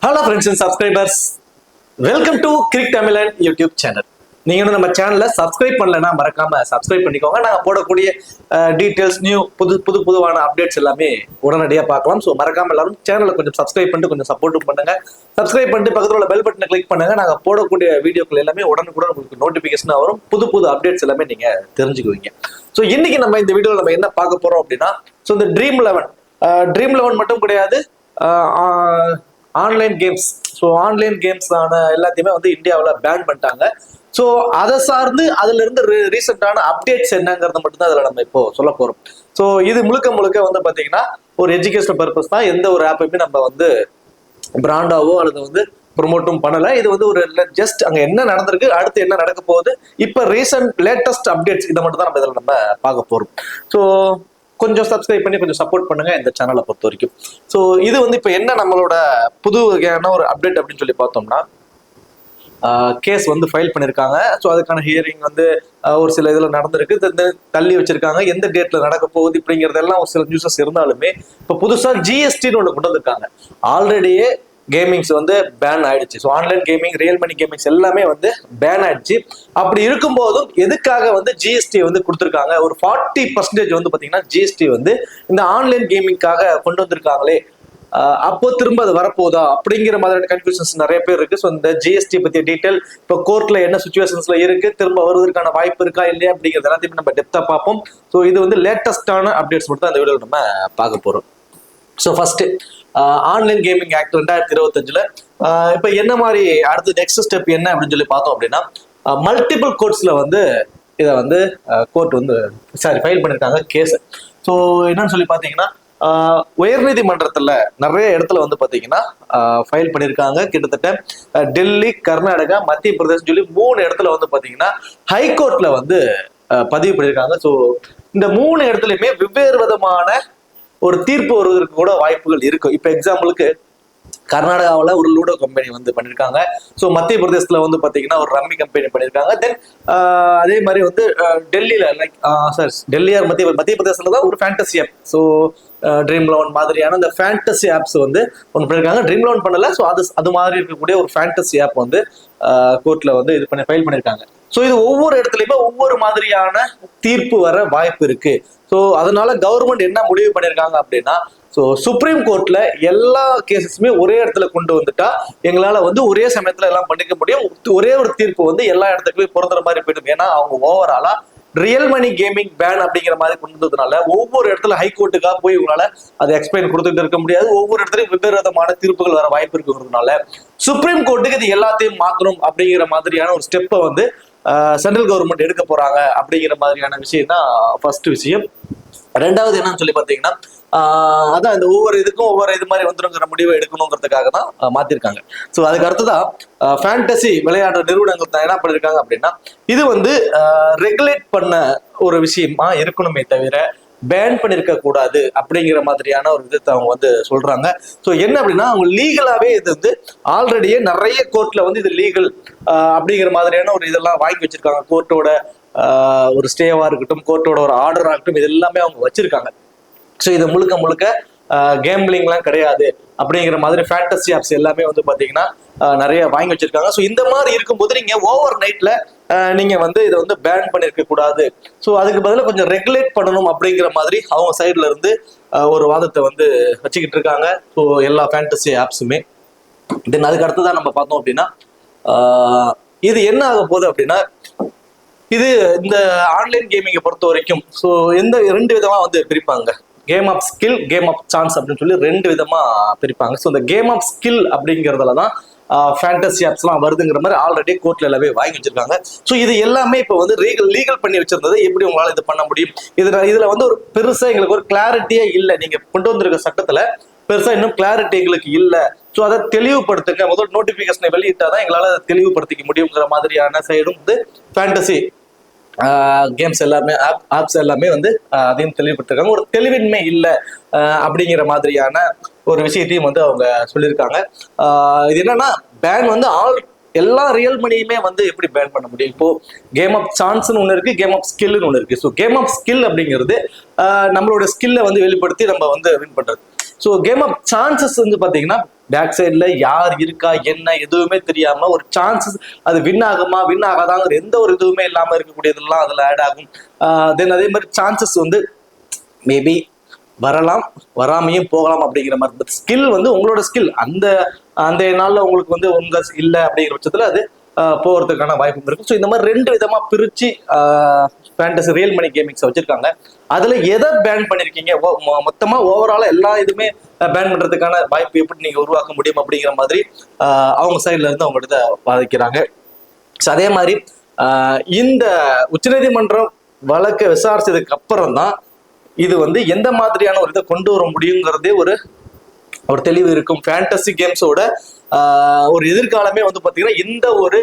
Hello friends and subscribers, welcome to கிரிக் தமிழன் YouTube channel. நீங்க நம்ம சேனலை சப்ஸ்கிரைப் பண்ணலன்னா மறக்காம சப்ஸ்கிரைப் பண்ணிக்கோங்க. நாங்கள் போடக்கூடிய டீட்டெயில்ஸ், புதுவான அப்டேட்ஸ் எல்லாமே உடனடியாக பார்க்கலாம். ஸோ மறக்காம எல்லாரும் சேனலை கொஞ்சம் சப்ஸ்கிரைப் பண்ணிட்டு கொஞ்சம் சப்போர்ட்டும் பண்ணுங்க. சப்ஸ்கிரைப் பண்ணிட்டு பக்கத்தில் உள்ள பெல் பட்டனை கிளிக் பண்ணுங்க. நாங்கள் போடக்கூடிய வீடியோக்கள் எல்லாமே உடனுக்குடன் உங்களுக்கு நோட்டிஃபிகேஷனாக வரும். புது அப்டேட்ஸ் எல்லாமே நீங்க தெரிஞ்சுக்குவீங்க. ஸோ இன்னைக்கு நம்ம இந்த வீடியோவில் நம்ம என்ன பார்க்க போறோம் அப்படின்னா, ஸோ இந்த ட்ரீம் 11 மட்டும் கிடையாது, online games. So online games ஆன எல்லாத்தையுமே வந்து இந்தியாவில் பேன் பண்ணிட்டாங்க. ஸோ அதை சார்ந்து அதுல இருந்து ரீசெண்டான அப்டேட்ஸ் என்னங்கிறத மட்டும் தான் அதில் நம்ம இப்போ சொல்ல போறோம். ஸோ இது முழுக்க வந்து பாத்தீங்கன்னா ஒரு எஜுகேஷனல் பர்பஸ் தான். எந்த ஒரு ஆப்பையுமே நம்ம வந்து பிராண்டாவோ அல்லது வந்து ப்ரொமோட்டும் பண்ணல. இது வந்து ஒரு ஜஸ்ட் அங்க என்ன நடந்திருக்கு, அடுத்து என்ன நடக்க போகுது, இப்ப லேட்டஸ்ட் அப்டேட்ஸ், இதை மட்டும் தான் நம்ம இதில் நம்ம பார்க்க போறோம். ஸோ கொஞ்சம் சப்ஸ்கிரைப் பண்ணி கொஞ்சம் சப்போர்ட் பண்ணுங்க இந்த சேனலை பொறுத்த வரைக்கும். ஸோ இது வந்து இப்போ என்ன நம்மளோட புது வகையான ஒரு அப்டேட் அப்படின்னு சொல்லி பார்த்தோம்னா, கேஸ் வந்து ஃபைல் பண்ணியிருக்காங்க. ஸோ அதுக்கான ஹியரிங் வந்து ஒரு சில இதில் நடந்திருக்கு, தள்ளி வச்சிருக்காங்க. எந்த டேட்ல நடக்க போகுது இப்படிங்கிறதெல்லாம் ஒரு சில நியூஸஸ் இருந்தாலுமே இப்போ புதுசாக ஜிஎஸ்டின்னு ஒன்று கொண்டு வந்திருக்காங்க. ஆல்ரெடியே கேமிங்ஸ் வந்து பேன் ஆயிடுச்சு. So online gaming, real money gamings எல்லாமே வந்து பேன் ஆயிடுச்சு. அப்படி இருக்கும்போதும் எதுக்காக வந்து ஜிஎஸ்டி வந்து கொடுத்துருக்காங்க, ஒரு 40% வந்து பார்த்தீங்கன்னா ஜிஎஸ்டி வந்து இந்த ஆன்லைன் கேமிங்காக கொண்டு வந்திருக்காங்களே, அப்போ திரும்ப அது வரப்போதா அப்படிங்கிற மாதிரியான கன்ஃபியூஷன்ஸ் நிறைய பேர் இருக்கு. ஸோ இந்த ஜிஎஸ்டி பத்திய டீட்டெயில் இப்போ கோர்ட்ல என்ன சுச்சுவேஷன்ஸ்ல இருக்கு, திரும்ப வருவதற்கான வாய்ப்பு இருக்கா இல்லையா அப்படிங்கிறது எல்லாத்தையுமே நம்ம டெப்தா பார்ப்போம். ஸோ இது வந்து லேட்டஸ்டான அப்டேட்ஸ் மட்டும் தான் இந்த வீடியோவில் நம்ம பார்க்க போறோம். So first online gaming act 2025 இப்போ என்ன மாதிரி அடுத்த நெக்ஸ்ட் ஸ்டெப் என்ன அப்படின்னு சொல்லி பார்த்தோம் அப்படின்னா, மல்டிபிள் கோர்ட்ஸ்ல வந்து இதை வந்து கோர்ட் வந்து ஃபைல் பண்ணியிருக்காங்க கேஸ். ஸோ என்னன்னு சொல்லி பார்த்தீங்கன்னா, உயர்நீதிமன்றத்தில் நிறைய இடத்துல வந்து பார்த்தீங்கன்னா ஃபைல் பண்ணியிருக்காங்க. கிட்டத்தட்ட டெல்லி, கர்நாடகா, மத்திய பிரதேசம் சொல்லி 3 இடத்துல வந்து பார்த்தீங்கன்னா ஹைகோர்ட்ல வந்து பதிவு பண்ணியிருக்காங்க. ஸோ இந்த 3 இடத்துலையுமே வெவ்வேறு விதமான ஒரு தீர்ப்பு வருவதற்கு கூட வாய்ப்புகள் இருக்கு. இப்ப எக்ஸாம்பிளுக்கு கர்நாடகாவில் ஒரு லூடோ கம்பெனி வந்து பண்ணியிருக்காங்க. ஸோ மத்திய பிரதேசத்துல வந்து பாத்தீங்கன்னா ஒரு ரம்மி கம்பெனி பண்ணியிருக்காங்க. தென் அதே மாதிரி வந்து டெல்லியில டெல்லி மத்திய பிரதேசத்துல தான் ஒரு ஃபேண்டசி ஆப், ஸோ ட்ரீம் 11 மாதிரியான இந்த ஃபேண்டசி ஆப்ஸ் வந்து ஒன்று பண்ணியிருக்காங்க. ட்ரீம் 11 பண்ணல, ஸோ அது மாதிரி இருக்கக்கூடிய ஒரு ஃபேண்டசி ஆப் வந்து கோர்ட்ல வந்து இது பண்ணி ஃபைல் பண்ணியிருக்காங்க. ஸோ இது ஒவ்வொரு இடத்துலையுமே ஒவ்வொரு மாதிரியான தீர்ப்பு வர வாய்ப்பு இருக்கு. ஸோ அதனால கவர்மெண்ட் என்ன முடிவு பண்ணியிருக்காங்க அப்படின்னா, ஸோ சுப்ரீம் கோர்ட்ல எல்லா கேசஸுமே ஒரே இடத்துல கொண்டு வந்துட்டா எங்களால வந்து ஒரே சமயத்துல எல்லாம் பண்ணிக்க முடியும். ஒரே ஒரு தீர்ப்பு வந்து எல்லா இடத்துக்குமே பொருந்துற மாதிரி போயிடும். ஏன்னா அவங்க ஓவராலா ரியல் மணி கேமிங் பேன் அப்படிங்கிற மாதிரி கொண்டு வந்ததுனால ஒவ்வொரு இடத்துல ஹைகோர்ட்டுக்காக போய் உங்களால அதை எக்ஸ்பிளைன் கொடுத்துட்டு இருக்க முடியாது. ஒவ்வொரு இடத்துலையும் வெவ்வேறு விதமான தீர்ப்புகள் வர வாய்ப்பு இருக்கிறதுனால சுப்ரீம் கோர்ட்டுக்கு இது எல்லாத்தையும் மாற்றணும் அப்படிங்கிற மாதிரியான ஒரு ஸ்டெப்பை வந்து சென்ட்ரல் கவர்மெண்ட் எடுக்க போறாங்க அப்படிங்கிற மாதிரியான விஷயம் தான் ஃபர்ஸ்ட் விஷயம். ரெண்டாவது என்னன்னு சொல்லி பாத்தீங்கன்னா, அதான் இந்த ஒவ்வொரு இதுக்கும் ஒவ்வொரு இது மாதிரி வந்துருங்கிற முடிவை எடுக்கணுங்கிறதுக்காக தான் மாத்திருக்காங்க. ஸோ அதுக்கு அடுத்ததான் ஃபேண்டசி விளையாடுற நிறுவனங்கள் தான் என்ன பண்ணிருக்காங்க அப்படின்னா, இது வந்து ரெகுலேட் பண்ண ஒரு விஷயமா இருக்கணுமே தவிர பேன் பண்ணிருக்க கூடாது அப்படிங்கிற மாதிரியான ஒரு விதத்தை அவங்க வந்து சொல்றாங்க. ஸோ என்ன அப்படின்னா, அவங்க லீகலாவே இது வந்து ஆல்ரெடியே நிறைய கோர்ட்ல வந்து இது லீகல் அப்படிங்கிற மாதிரியான ஒரு இதெல்லாம் வாங்கி வச்சிருக்காங்க. கோர்ட்டோட ஒரு ஸ்டேவா இருக்கட்டும், கோர்ட்டோட ஒரு ஆர்டரா இருக்கட்டும், இது எல்லாமே அவங்க வச்சிருக்காங்க. ஸோ இது முழுக்க கேம்பிளிங்லாம் கிடையாது அப்படிங்கிற மாதிரி ஃபேண்டசி ஆப்ஸ் எல்லாமே வந்து பாத்தீங்கன்னா நிறைய வாங்கி வச்சிருக்காங்க. ஸோ இந்த மாதிரி இருக்கும்போது நீங்க ஓவர் நைட்ல நீங்க வந்து இதை வந்து பேன் பண்ணிருக்க கூடாது, ஸோ அதுக்கு பதிலாக கொஞ்சம் ரெகுலேட் பண்ணணும் அப்படிங்கிற மாதிரி அவங்க சைட்ல இருந்து ஒரு வாதத்தை வந்து வச்சுக்கிட்டு இருக்காங்க. ஸோ எல்லா ஃபேண்டசி ஆப்ஸுமே தென் அதுக்கு அடுத்ததான் நம்ம பார்த்தோம் அப்படின்னா, இது என்ன ஆக போகுது அப்படின்னா, இது இந்த ஆன்லைன் கேமிங்கை பொறுத்த வரைக்கும் ஸோ ரெண்டு விதமா வந்து பிரிப்பாங்க. Game of skill, game of chance அப்படின்னு சொல்லி 2 விதமா பிரிப்பாங்க. ஸோ இந்த கேம் ஆஃப் ஸ்கில் அப்படிங்கிறதுல தான் ஃபேண்டசி ஆப்ஸ்லாம் வருதுங்கிற மாதிரி ஆல்ரெடி கோர்ட்ல எல்லாமே வாங்கி வச்சிருக்காங்க. ஸோ இது எல்லாமே இப்போ வந்து லீகல் பண்ணி வச்சிருந்தது எப்படி உங்களால இது பண்ண முடியும், இதுல வந்து ஒரு பெருசா எங்களுக்கு ஒரு கிளாரிட்டியே இல்லை. நீங்க கொண்டு வந்திருக்க சட்டத்துல பெருசா இன்னும் கிளாரிட்டி எங்களுக்கு இல்லை. ஸோ அதை தெளிவுபடுத்துங்க, முதல் நோட்டிபிகேஷனை வெளியிட்டாதான் எங்களால அதை தெளிவுபடுத்திக்க முடியுங்கிற மாதிரியான சைடும் வந்து ஃபேண்டசி கேம்ஸ் எல்லாமே ஆப்ஸ் எல்லாமே வந்து அதையும் தெளிவுபடுத்திருக்காங்க. ஒரு தெளிவின்மை இல்லை அப்படிங்கிற மாதிரியான ஒரு விஷயத்தையும் வந்து அவங்க சொல்லியிருக்காங்க. இது என்னன்னா, பேன் வந்து எல்லா ரியல் மணியுமே வந்து எப்படி பேன் பண்ண முடியும்? இப்போ கேம் ஆஃப் சான்ஸ்னு ஒன்று இருக்கு, கேம் ஆஃப் ஸ்கில்னு ஒன்று இருக்கு. ஸோ கேம் ஆஃப் ஸ்கில் அப்படிங்கிறது நம்மளோட ஸ்கில்லை வந்து வெளிப்படுத்தி நம்ம வந்து வின் பண்றது. ஸோ கேம் ஆஃப் சான்சஸ் வந்து பார்த்தீங்கன்னா பேக் சைட்ல யார் இருக்கா என்ன எதுவுமே தெரியாம ஒரு சான்சஸ் அது வின் ஆகுமா வின் ஆகாதாங்கிற எந்த ஒரு இதுவுமே இல்லாம இருக்கக்கூடியதெல்லாம் அதுல ஆட் ஆகும். தென் அதே மாதிரி சான்சஸ் வந்து மேபி வரலாம் வராமையும் போகலாம் அப்படிங்கிற மாதிரி. ஸ்கில் வந்து உங்களோட ஸ்கில் அந்த அந்த நாள்ல உங்களுக்கு வந்து உங்க இல்லை அப்படிங்கிற பட்சத்துல அது போகிறதுக்கான வாய்ப்பும் இருக்கும். ஸோ இந்த மாதிரி 2 விதமா பிரிச்சு ஃபேண்டசி ரியல் மணி கேமிங்ஸ் வச்சிருக்காங்க. அதுல எதை பேன் பண்ணிருக்கீங்க, மொத்தமா ஓவராலா எல்லா இதுமே பேன் பண்றதுக்கான வாய்ப்பு எப்படி நீங்க உருவாக்க முடியும் அப்படிங்கிற மாதிரி அவங்க சைட்ல இருந்து அவங்கள்ட்ட பாதிக்கிறாங்க. ஸோ அதே மாதிரி இந்த உச்சநீதிமன்றம் வழக்கை விசாரிச்சதுக்கு அப்புறம் தான் இது வந்து எந்த மாதிரியான ஒரு இதை கொண்டு வர முடியுங்கிறதே ஒரு தெளிவு இருக்கும். ஃபேண்டசி கேம்ஸோட ஒரு எதிர்காலமே வந்து பாத்தீங்கன்னா இந்த ஒரு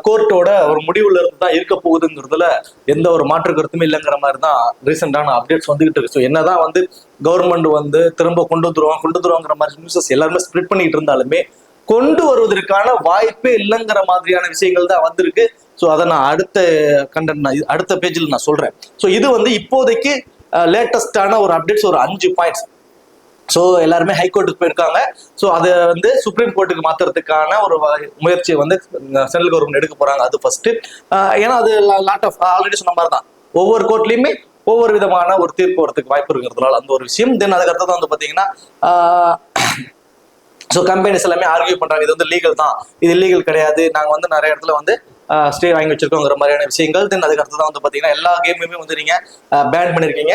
கோர்ட்டோட ஒரு முடிவுல இருந்து தான் இருக்க போகுதுங்கிறதுல எந்த ஒரு மாற்று கருத்துமே இல்லைங்கிற மாதிரி தான் ரீசெண்டான அப்டேட்ஸ் வந்துகிட்டு இருக்கு. ஸோ என்னதான் வந்து கவர்மெண்ட் வந்து திரும்ப கொண்டு வந்துருவாங்கிற மாதிரி நியூஸஸ் எல்லாருமே ஸ்ப்ரெட் பண்ணிட்டு இருந்தாலுமே கொண்டு வருவதற்கான வாய்ப்பே இல்லைங்கிற மாதிரியான விஷயங்கள் தான் வந்திருக்கு. ஸோ அதை நான் அடுத்த பேஜில் நான் சொல்றேன். ஸோ இது வந்து இப்போதைக்கு லேட்டஸ்டான ஒரு அப்டேட்ஸ், ஒரு 5 பாயிண்ட்ஸ். ஸோ எல்லாருமே ஹைகோர்ட்டுக்கு போயிருக்காங்க. ஸோ அதை வந்து சுப்ரீம் கோர்ட்டுக்கு மாத்துறதுக்கான ஒரு முயற்சியை வந்து சென்ட்ரல் கவர்மெண்ட் எடுக்க போறாங்க. அது ஃபர்ஸ்ட். ஏன்னா அது லாட் ஆஃப் ஆல்ரெடி சொன்ன மாதிரி தான் ஒவ்வொரு கோர்ட்லயுமே ஒவ்வொரு விதமான ஒரு தீர்ப்பு வரதுக்கு வாய்ப்பு இருக்கிறதுனால அந்த ஒரு விஷயம். தென் அதுக்கு அடுத்தது வந்து பாத்தீங்கன்னா ஸோ கம்பெனிஸ் எல்லாமே ஆர்கியூ பண்றாங்க, இது வந்து லீகல் தான், இது இல்லீகல் கிடையாது, நாங்க வந்து நிறைய இடத்துல வந்து ஸ்டே வாங்கி வச்சிருக்கோங்கிற மாதிரியான விஷயங்கள். தென் அதுக்கு அடுத்து தான் வந்து பாத்தீங்கன்னா எல்லா கேமுமே வந்து நீங்க பேன் பண்ணிருக்கீங்க,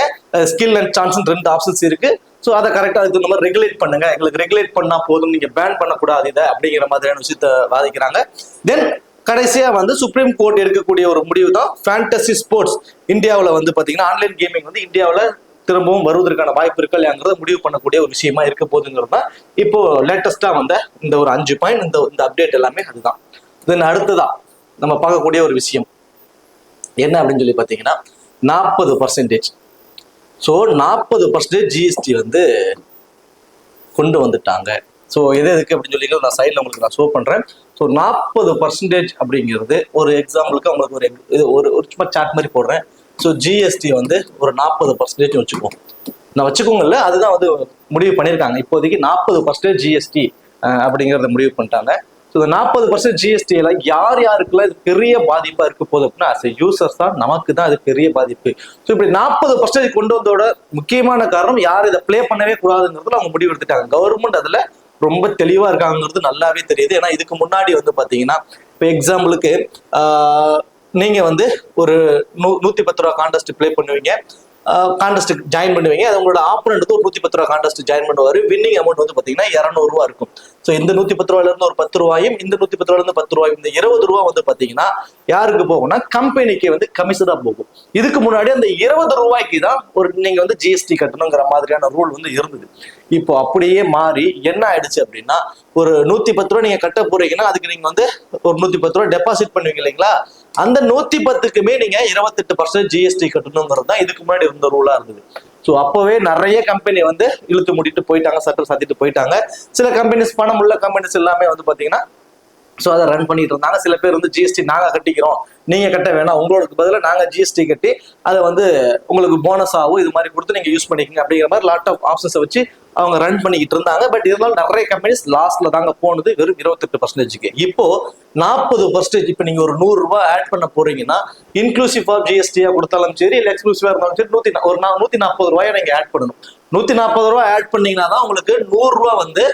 ஸ்கில் அண்ட் சான்ஸ் 2 ஆப்ஷன்ஸ் இருக்கு. ஸோ அதை கரெக்டாக அதுக்கு இந்த மாதிரி ரெகுலேட் பண்ணுங்க, எங்களுக்கு ரெகுலேட் பண்ணா போதும், நீங்க பேன் பண்ணக்கூடாது இதை அப்படிங்கிற மாதிரியான விஷயத்த வாதிக்கிறாங்க. தென் கடைசியா வந்து சுப்ரீம் கோர்ட் எடுக்கக்கூடிய ஒரு முடிவு தான் ஃபேண்டசி ஸ்போர்ட்ஸ் இந்தியாவில் வந்து பாத்தீங்கன்னா ஆன்லைன் கேமிங் வந்து இந்தியாவில் திரும்பவும் வருவதற்கான வாய்ப்பு இருக்கு இல்லையாங்கிறத முடிவு பண்ணக்கூடிய ஒரு விஷயமா இருக்க போகுதுங்கிறது தான் இப்போ லேட்டஸ்டா வந்த இந்த ஒரு 5 பாயிண்ட், இந்த அப்டேட் எல்லாமே அதுதான். தென் அடுத்ததான் நம்ம பார்க்கக்கூடிய ஒரு விஷயம் என்ன அப்படின்னு சொல்லி பார்த்தீங்கன்னா 40%. ஸோ 40% ஜிஎஸ்டி வந்து கொண்டு வந்துட்டாங்க. ஸோ எதுக்கு அப்படின்னு சொல்லி நான் சைடில் உங்களுக்கு நான் ஷோ பண்றேன். ஸோ 40% அப்படிங்கிறது ஒரு எக்ஸாம்பிளுக்கு உங்களுக்கு ஒரு சும்மா சார்ட் மாதிரி போடுறேன். ஸோ ஜிஎஸ்டி வந்து ஒரு 40% வச்சுக்குவோம், நான் வச்சுக்கோங்கல்ல, அதுதான் வந்து முடிவு பண்ணியிருக்காங்க. இப்போதைக்கு 40% ஜிஎஸ்டி அப்படிங்கிறத முடிவு பண்ணிட்டாங்க. ஸோ இந்த 40% ஜிஎஸ்டியில யாருக்கெல்லாம் இது பெரிய பாதிப்பா இருக்க போகுது அப்படின்னா அஸ் யூசர்ஸ் தான், நமக்கு தான் அது பெரிய பாதிப்பு. ஸோ இப்படி 40% கொண்டு வந்தோட முக்கியமான காரணம் யார் இதை பிளே பண்ணவே கூடாதுங்கிறதுல அவங்க முடிவு எடுத்துட்டாங்க. கவர்மெண்ட் அதுல ரொம்ப தெளிவா இருக்காங்கிறது நல்லாவே தெரியுது. ஏன்னா இதுக்கு முன்னாடி வந்து பாத்தீங்கன்னா இப்போ எக்ஸாம்பிளுக்கு நீங்க வந்து ஒரு 110 ரூபா கான்டெஸ்ட் பிளே பண்ணுவீங்க, கான்டெஸ்ட் ஜாயின் பண்ணுவீங்க, அது உங்களோட ஆப்போனண்ட் ஒரு 110 ரூபா கான்டெஸ்ட் ஜாயின் பண்ணுவாரு. வின்னிங் அமௌண்ட் வந்து பாத்தீங்கன்னா 200 ரூபா இருக்கும். ஸோ இந்த 110 ரூபாயில இருந்து ஒரு 10 ரூபாயும் இந்த 110 ரூபாயில இருந்து 10 ரூபாயும் இந்த 20 ரூபா வந்து பாத்தீங்கன்னா யாருக்கு போகும்னா கம்பெனிக்கு வந்து கமிஷனா போகும். இதுக்கு முன்னாடி அந்த 20 ரூபாய்க்கு தான் நீங்க வந்து ஜிஎஸ்டி கட்டணுங்கிற மாதிரியான ரூல் வந்து இருந்தது. இப்போ அப்படியே மாறி என்ன ஆயிடுச்சு அப்படின்னா ஒரு 110 ரூபா நீங்க கட்ட போறீங்கன்னா அதுக்கு நீங்க வந்து ஒரு 110 ரூபா டெபாசிட் பண்ணுவீங்க இல்லைங்களா, அந்த 110க்குமே நீங்க 28% ஜிஎஸ்டி கட்டணுங்கிறது தான் இதுக்கு முன்னாடி இருந்த ரூலா இருந்தது. ஸோ அப்பவே நிறைய கம்பெனி வந்து இழுத்து மூடிட்டு போயிட்டாங்க, சட்டம் சாத்திட்டு போயிட்டாங்க. சில கம்பெனிஸ் பணம் உள்ள கம்பெனிஸ் எல்லாமே வந்து பாத்தீங்கன்னா ஸோ அதை ரன் பண்ணிட்டு இருந்தாங்க. சில பேர் வந்து ஜிஎஸ்டி நாங்க கட்டிக்கிறோம், நீங்க கட்ட வேணாம், உங்களுக்கு பதிலாக நாங்க ஜிஎஸ்டி கட்டி அதை வந்து உங்களுக்கு போனஸ் ஆகும், இது மாதிரி கொடுத்து நீங்க யூஸ் பண்ணிக்கங்க அப்படிங்கிற மாதிரி லாட் ஆஃப் ஆப்ஷன்ஸை வச்சு அவங்க ரன் பண்ணிக்கிட்டு இருந்தாங்க. பட் இருந்தாலும் நிறைய கம்பெனிஸ் லாஸ்ட்ல தாங்க போனது வெறும் 28%. இப்போ 40%. இப்போ நீங்க ஒரு 100 ரூபாய் ஆட் பண்ண போறீங்கன்னா இன்க்ளூசிவ் ஆஃப் ஜிஎஸ்டியா கொடுத்தாலும் சரி, இல்லை எக்ஸ்க்ளூசிவா இருந்தாலும் சரி, 140 ரூபாயை நீங்க ஆட் பண்ணணும். 140 ரூபாய் ஆட் பண்ணீங்கன்னா தான் உங்களுக்கு 100 ரூபாய் வந்து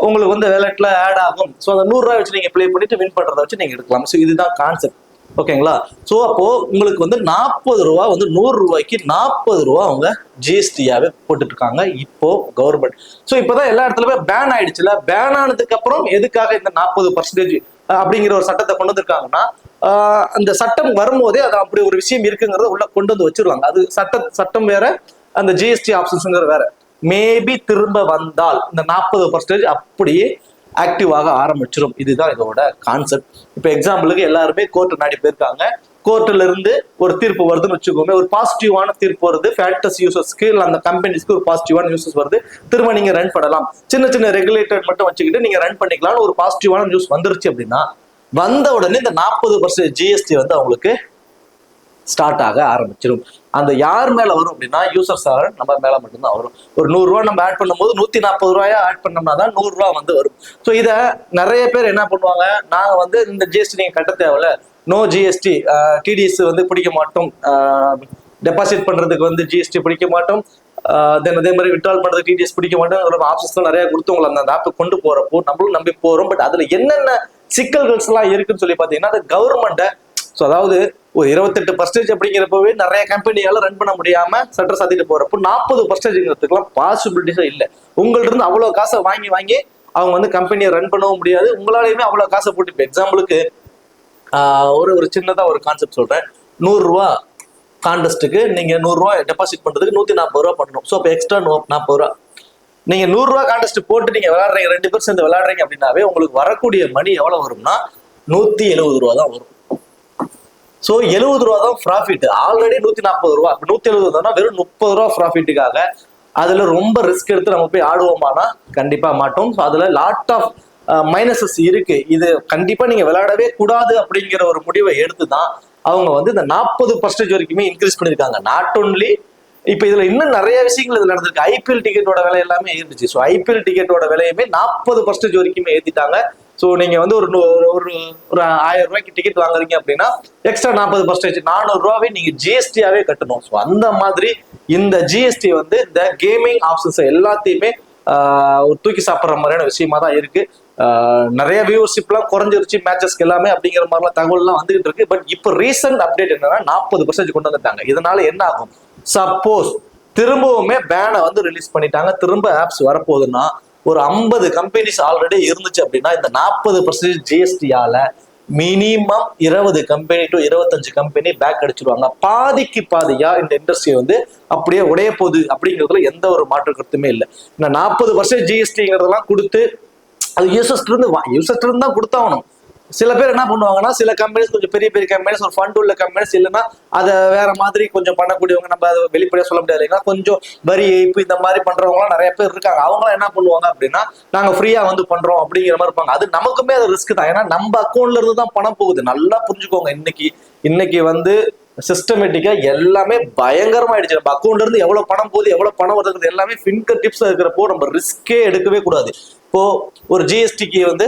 உங்களுக்கு வந்து வேலட்ல ஆட் ஆகும். ஸோ அந்த 100 ரூபாய் வச்சு நீங்க ப்ளே பண்ணிட்டு வின் பண்றதை வச்சு நீங்க எடுக்கலாம். ஸோ இதுதான் கான்செப்ட். ஓகேங்களா? ஸோ அப்போ உங்களுக்கு வந்து 40 ரூபா வந்து 100 ரூபாய்க்கு 40 ரூபா அவங்க ஜிஎஸ்டியாவே போட்டுட்டு இருக்காங்க இப்போ கவர்மெண்ட். ஸோ இப்போதான் எல்லா இடத்துலயுமே பேன் ஆயிடுச்சுல. பேன் ஆனதுக்கு அப்புறம் எதுக்காக இந்த 40% அப்படிங்கிற ஒரு சட்டத்தை கொண்டு வந்திருக்காங்கன்னா அந்த சட்டம் வரும்போதே அது அப்படி ஒரு விஷயம் இருக்குங்கிறத உள்ள கொண்டு வந்து வச்சிருவாங்க. அது சட்டம் வேற, அந்த ஜிஎஸ்டி ஆப்ஷன்ஸ்ங்கிற வேற. மேபி திரும்ப வந்தால் இந்த 40% அப்படியே ஆக்டிவ் ஆக ஆரம்பிச்சிடும். இதுதான் இதோட கான்செப்ட். இப்போ எக்ஸாம்பிளுக்கு எல்லாருமே கோர்ட் நாடி போயிருக்காங்க. கோர்ட்ல இருந்து ஒரு தீர்ப்பு வருதுன்னு வச்சுக்கோங்க, ஒரு பாசிட்டிவான தீர்ப்பு வருது ஃபேண்டசி யூசர்ஸ்க்கு, இல்லை அந்த கம்பெனிஸ்க்கு ஒரு பாசிட்டிவான நியூஸ் வருது, திரும்ப நீங்க ரன் பண்ணலாம், சின்ன சின்ன ரெகுலேட்டர் மட்டும் வச்சுக்கிட்டு நீங்க ரன் பண்ணிக்கலாம், ஒரு பாசிட்டிவான நியூஸ் வந்துருச்சு அப்படின்னா வந்த உடனே இந்த 40% ஜிஎஸ்டி வந்து அவங்களுக்கு ஸ்டார்ட் ஆக ஆரம்பிச்சிடும். அந்த யார் மேல வரும் அப்படின்னா யூசர்ஸ் ஆகிற நம்ம மேல மட்டும்தான் வரும். ஒரு 100 ரூபா நம்ம ஆட் பண்ணும்போது 140 ரூபாயா ஆட் பண்ணோம்னா தான் 100 ரூபா வந்து வரும். ஸோ இதை நிறைய பேர் என்ன பண்ணுவாங்க, நாங்க வந்து இந்த ஜிஎஸ்டி நீங்க கட்ட தேவையில்ல, நோ ஜிஎஸ்டி, டிடிஎஸ் வந்து பிடிக்க மாட்டோம், டெபாசிட் பண்றதுக்கு வந்து ஜிஎஸ்டி பிடிக்க மாட்டோம், தென் அதே மாதிரி விட்ரால் பண்றதுக்கு டிடிஎஸ் பிடிக்க மாட்டோம், ஆப்ஷன்ஸ்லாம் நிறைய கொடுத்து உங்களை அந்த ஆப்பை கொண்டு போறப்போ நம்மளும் நம்பி போறோம். பட் அதுல என்னென்ன சிக்கல்கள்ஸ் எல்லாம் இருக்குன்னு சொல்லி பாத்தீங்கன்னா, அது கவர்மெண்ட்டை, ஸோ அதாவது ஒரு 28% அப்படிங்கிறப்பவே நிறைய கம்பெனியால ரன் பண்ண முடியாம சட்டம் சாத்திட்டு போறப்போ 40%ங்கிறதுக்குலாம் பாசிபிலிட்டிஸே இல்லை. உங்கள்ட்ட இருந்து அவ்வளவு காசை வாங்கி வாங்கி அவங்க வந்து கம்பெனியை ரன் பண்ணவும் முடியாது. உங்களாலையுமே அவ்வளவு காசை போட்டு, இப்போ எக்ஸாம்பிளுக்கு ஒரு சின்னதா ஒரு கான்செப்ட் சொல்றேன். 100 ரூபா கான்டெஸ்ட்டுக்கு நீங்க 100 ரூபா டெபாசிட் பண்றதுக்கு 140 ரூபா பண்ணணும். ஸோ இப்போ எக்ஸ்ட்ரா 40 ரூபா நீங்க 100 ரூபா கான்டெஸ்ட் போட்டு நீங்க விளையாடுறீங்க, 2 பேர் சேர்ந்து விளையாடுறீங்க அப்படின்னாவே உங்களுக்கு வரக்கூடிய மணி எவ்வளவு வரும்னா 170 ரூபா தான் வரும். ஸோ 70 ரூபா தான் ப்ராஃபிட். ஆல்ரெடி 140 ரூபா, 170 ரூபா வெறும் 30 ரூபா ப்ராஃபிட்டுக்காக அதுல ரொம்ப ரிஸ்க் எடுத்து நம்ம போய் ஆடுவோமானா கண்டிப்பா மாட்டோம். ஸோ அதுல லாட் ஆஃப் மைனஸஸ் இருக்கு. இது கண்டிப்பா நீங்க விளையாடவே கூடாது அப்படிங்கிற ஒரு முடிவை எடுத்துதான் அவங்க வந்து இந்த 40% வரைக்குமே இன்க்ரீஸ் பண்ணிருக்காங்க. நாட் ஒன்லி, இப்ப இதுல இன்னும் நிறைய விஷயங்கள் இது நடந்திருக்கு. ஐபிஎல் டிக்கெட்டோட விலை எல்லாமே ஏறிடுச்சு. ஸோ ஐபிஎல் டிக்கெட்டோட விலையுமே 40% வரைக்குமே ஏத்திட்டாங்க. ஸோ நீங்க வந்து ஒரு 1000 ரூபாய்க்கு டிக்கெட் வாங்குறீங்க அப்படின்னா எக்ஸ்ட்ரா 40%, 400 ரூபாவே நீங்க ஜிஎஸ்டியாவே கட்டணும். ஸோ அந்த மாதிரி இந்த ஜிஎஸ்டி வந்து இந்த கேமிங் ஆப்ஷன்ஸ் எல்லாத்தையுமே தூக்கி சாப்பிட்ற மாதிரியான விஷயமா தான் இருக்கு. நிறைய வியூவர்ஷிப்லாம் குறைஞ்சிருச்சு மேட்சஸ்க்கு எல்லாமே அப்படிங்கிற மாதிரிலாம் தகவல்லாம் வந்துகிட்டு இருக்கு. பட் இப்போ ரீசெண்ட் அப்டேட் என்னன்னா 40% கொண்டு வந்துட்டாங்க. இதனால என்ன ஆகும், சப்போஸ் திரும்பவுமே பேனை வந்து ரிலீஸ் பண்ணிட்டாங்க, திரும்ப ஆப்ஸ் வரப்போகுதுன்னா ஒரு 50 கம்பெனிஸ் ஆல்ரெடி இருந்துச்சு அப்படின்னா இந்த 40% ஜிஎஸ்டியால minimum 20 company to 25 company pack அடிச்சிருவாங்க. பாதிக்கு பாதியா இந்த இண்டஸ்ட்ரி வந்து அப்படியே உடைய போகுது அப்படிங்கிறதுல எந்த ஒரு மாற்று கருத்துமே இல்லை. இந்த 40% ஜிஎஸ்டிங்கிறதெல்லாம் கொடுத்து அது யூசர்ஸ்ல இருந்து தான் கொடுத்தாகணும். சில பேர் என்ன பண்ணுவாங்கன்னா, சில கம்பெனிஸ் கொஞ்சம் பெரிய பெரிய கம்பெனிஸ், ஒரு ஃபண்ட் உள்ள கம்பெனிஸ், இல்லைன்னா அதை வேற மாதிரி கொஞ்சம் பண்ணக்கூடியவங்க, நம்ம அதை வெளிப்படையா சொல்ல முடியாது இல்லைன்னா கொஞ்சம் வரி ஏய்ப்பு இந்த மாதிரி பண்றவங்களாம் நிறைய பேர் இருக்காங்க. அவங்களாம் என்ன பண்ணுவாங்க அப்படின்னா, நாங்க ஃப்ரீயா வந்து பண்றோம் அப்படிங்கிற மாதிரி இருப்பாங்க. அது நமக்குமே அது ரிஸ்க் தான். ஏன்னா நம்ம அக்கௌண்ட்ல இருந்து தான் பணம் போகுது. நல்லா புரிஞ்சுக்கோங்க. இன்னைக்கு வந்து சிஸ்டமேட்டிக்கா எல்லாமே பயங்கரமாயிடுச்சு. நம்ம அக்கௌண்ட்ல இருந்து எவ்வளவு பணம் போகுது, எவ்வளவு பணம் வருது எல்லாமே ஃபிங்கர் டிப்ஸ் இருக்கிறப்போ நம்ம ரிஸ்கே எடுக்கவே கூடாது. இப்போ ஒரு ஜிஎஸ்டிக்கு வந்து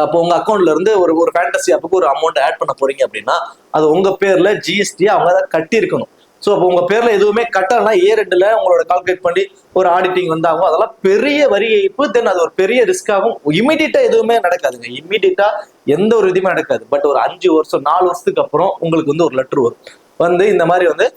இப்போ உங்க அக்கௌண்ட்ல இருந்து ஒரு ஃபேண்டசி ஆப்புக்கு ஒரு அமௌண்ட் ஆட் பண்ண போறீங்க அப்படின்னா அது உங்க பேர்ல ஜிஎஸ்டி அவங்க தான் கட்டி இருக்கணும். ஸோ அப்போ உங்க பேர்ல எதுவுமே கட்டலன்னா ஏ2ல உங்களோட கால்குலேட் பண்ணி ஒரு ஆடிட்டிங் வந்தாகும். அதெல்லாம் பெரிய வரி ஏய்ப்பு. தென் அது ஒரு பெரிய ரிஸ்க் ஆகும். இமீடியட்டா எதுவுமே நடக்காதுங்க. இமீடியட்டா எந்த ஒரு இதுவுமே நடக்காது. பட் ஒரு 5 வருஷம் 4 வருஷத்துக்கு அப்புறம் உங்களுக்கு வந்து ஒரு லெட்டர் வரும், வந்து இந்த மாதிரி வந்து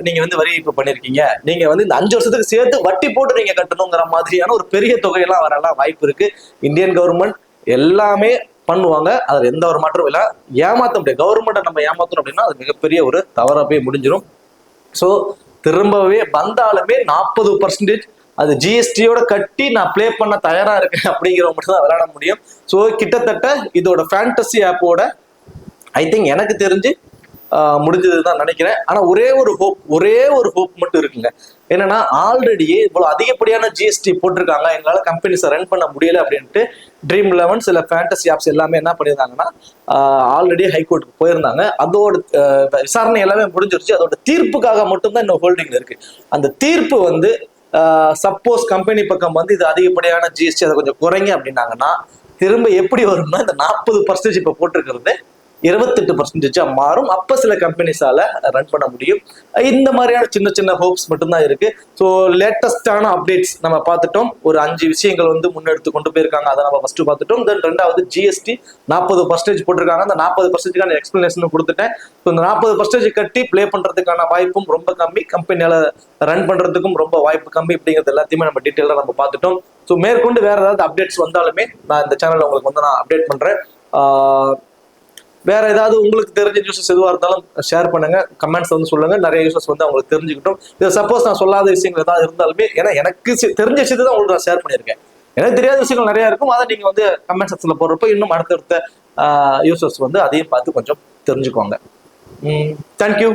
நீங்க வந்து வரி ஏய்ப்பு பண்ணிருக்கீங்க, நீங்க வந்து இந்த 5 வருஷத்துக்கு சேர்த்து வட்டி போட்டு நீங்க கட்டணுங்கிற மாதிரியான ஒரு பெரிய தொகையெல்லாம் வரலாம் வாய்ப்பு இருக்கு. இந்தியன் கவர்மெண்ட் எல்லாமே பண்ணுவாங்க, அதுல எந்த ஒரு மாற்றமும் இல்லை. ஏமாத்த முடியாது. கவர்மெண்ட்டை நம்ம ஏமாத்தணும் அப்படின்னா அது மிகப்பெரிய ஒரு தவறா போய் முடிஞ்சிடும். ஸோ திரும்பவே வந்தாலுமே 40% அது ஜிஎஸ்டியோட கட்டி நான் பிளே பண்ண தயாரா இருக்கேன் அப்படிங்கிறவங்க மட்டும் தான் விளையாட முடியும். ஸோ கிட்டத்தட்ட இதோட ஃபேண்டசி ஆப்போட ஐ திங்க் எனக்கு தெரிஞ்சு முடிஞ்சதுதான் நினைக்கிறேன். ஆனா ஒரே ஒரு ஹோப் மட்டும் இருக்குங்க. என்னன்னா, ஆல்ரெடியே இவ்வளவு அதிகப்படியான ஜிஎஸ்டி போட்டிருக்காங்க, எங்களால கம்பெனிஸை ரன் பண்ண முடியல அப்படின்ட்டு Dream11 சில ஃபேண்டசி ஆப்ஸ் எல்லாமே என்ன பண்ணியிருந்தாங்கன்னா ஆல்ரெடி ஹைகோர்ட்டுக்கு போயிருந்தாங்க. அதோட விசாரணை எல்லாமே முடிஞ்சிருச்சு. அதோட தீர்ப்புக்காக மட்டும்தான் இன்னும் ஹோல்டிங்ல இருக்கு. அந்த தீர்ப்பு வந்து சப்போஸ் கம்பெனி பக்கம் வந்து இது அதிகப்படியான ஜிஎஸ்டி அதை கொஞ்சம் குறைங்க அப்படின்னாங்கன்னா திரும்ப எப்படி வரும்னா இந்த 40% இப்ப போட்டிருக்கிறது 28% மாறும். அப்ப சில கம்பெனிஸால ரன் பண்ண முடியும். இந்த மாதிரியான சின்ன சின்ன ஹோப்ஸ் மட்டும்தான் இருக்கு. ஸோ லேட்டஸ்டான அப்டேட்ஸ் நம்ம பார்த்துட்டோம். ஒரு 5 விஷயங்கள் வந்து முன்னெடுத்து கொண்டு போயிருக்காங்க, அதை நம்ம ஃபர்ஸ்ட் பார்த்துட்டோம். தென் ரெண்டாவது ஜிஎஸ்டி 40% போட்டிருக்காங்க. அந்த 40%க்கான எக்ஸ்பிளனேஷன் கொடுத்துட்டேன். ஸோ இந்த 40% கட்டி பிளே பண்றதுக்கான வாய்ப்பும் ரொம்ப கம்மி, கம்பெனியால ரன் பண்றதுக்கும் ரொம்ப வாய்ப்பு கம்மி அப்படிங்கிறது எல்லாத்தையுமே நம்ம டீட்டெயிலாக நம்ம பார்த்துட்டோம். ஸோ மேற்கொண்டு வேற ஏதாவது அப்டேட்ஸ் வந்தாலுமே நான் இந்த சேனல்ல உங்களுக்கு வந்து நான் அப்டேட் பண்றேன். வேற ஏதாவது உங்களுக்கு தெரிஞ்ச நியூஸஸ் எதுவாக இருந்தாலும் ஷேர் பண்ணுங்க, கமெண்ட்ஸ் வந்து சொல்லுங்க. நிறைய நியூஸஸ் வந்து அவங்களுக்கு தெரிஞ்சுக்கிட்டோம். இது சப்போஸ் நான் சொல்லாத விஷயங்கள் ஏதாவது இருந்தாலுமே, ஏன்னா எனக்கு தெரிஞ்ச விஷயத்தை தான் உங்களுக்கு நான் ஷேர் பண்ணியிருக்கேன். எனக்கு தெரியாத விஷயங்கள் நிறைய இருக்கும். அதை நீங்க வந்து கமெண்ட் செக்ஷன்ல போடுறப்ப இன்னும் அடுத்தடுத்த யூசர்ஸ் வந்து அதையும் பார்த்து கொஞ்சம் தெரிஞ்சுக்கோங்க. தேங்க்யூ.